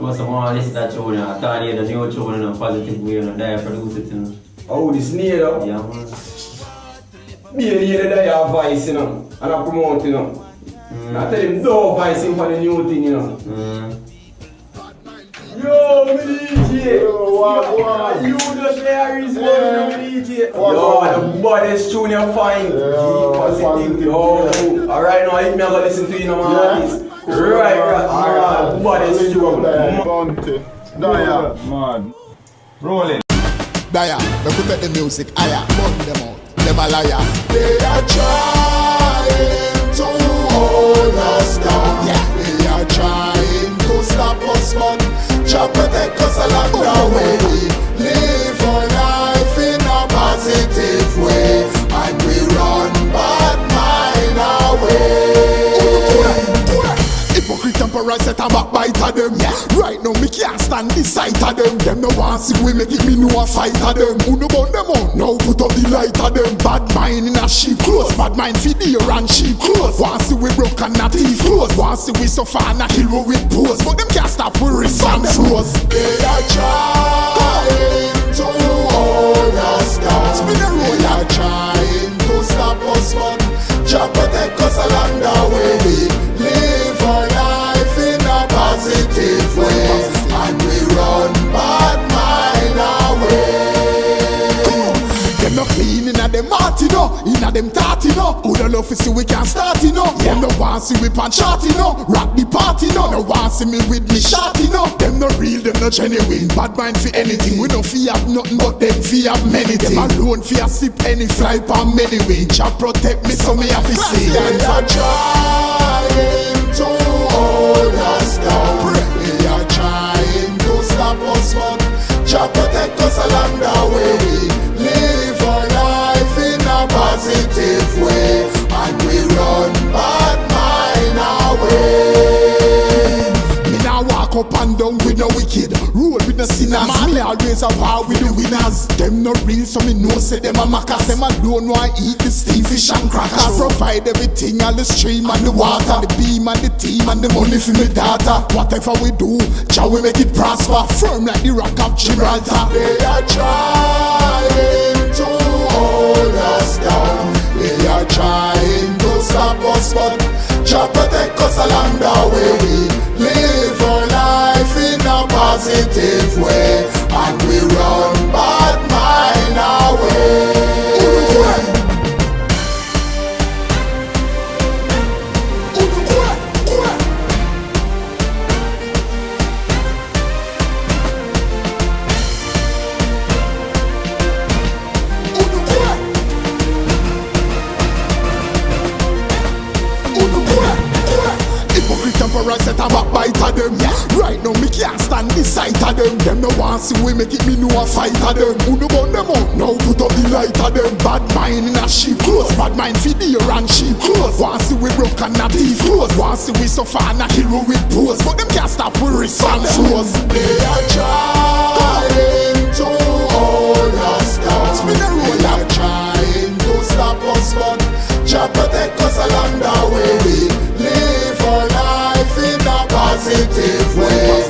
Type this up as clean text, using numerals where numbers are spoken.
must have want to listen to that tune. I thought he had a new tune in a positive way, and I produce it. Oh, this near Yeah, man. Be the day of voice, and I promote, I tell him no voicing for the new thing, Yo, DJ! Yo, what? You just there is one, DJ! Yo, the baddest tune you find! Yo, alright now, let me go listen to you now, man. Right, the baddest tune. Bounty. Daya. Man. Rolling. Daya, they put the music higher, burn them out, them a liar. They are trying to hold us down. Yeah. They are trying to stop us, but Jah protect us along the way. We live our life in a positive way, and we run bad mind away. Hypocrite temporary set a backbite of them. Yeah. Right now me can't stand the sight of them. Them no want see we make it me know a fight of them. Who no burn them on? Now put up the light of them. Bad mind in a sheep clothes. Bad mind feed the and sheep clothes. Want see we broke and not teeth close. Want see we suffer and a kill we with pose. But them can't stop we wrist and froze. They are trying to hold us down. Spin a roll. They are trying to stop us, but Jah protect us along the way. We live our life in a positive way, and we run bad mind away. Them no clean inna them heart, inna them thought, Who don't love to see we can start, Them no want see we pan shot, Rock the party, No want see me with me shot, Them no real, them no genuine. Bad mind for anything. We no fear have nothing, but them fear have many things. Them alone fear sip any fly pan many way. Jah protect me, so me have to see. They are trying to hold us down. They are trying to stop us, but Jah protect us along the way. We live our life in a positive way, and we run bad mind away. Me now walk up and down with no wicked, roll with no sinners. Me always a war with the winners. Them no real, so me know say them a maccas. Them alone want eat the steam fish and crackers. Provide everything, all the stream and the water, the beam and the team and the money for me data. Whatever we do, Jah we make it prosper. Firm like the rock of Gibraltar. They are trying to hold us down. They are trying to stop us, but Jah protect us along the way. We live our life in a positive way, and we run bad mind away. Set a backbite of them. Yeah. Right now me can't stand the sight of them. Them no want see we make it me know a fight of them. Who no burn them out? Now put up the light of them. Bad mind in a sheep clothes. Bad mind feed the and sheep clothes. Want see we broke and not teeth close. Want see we suffer and a kill we with pose. But them can't stop we wrist and froze. They are trying to hold us down. Spin a roll. They are trying to stop us, but Jah protect us along the way. We live our life in a positive way,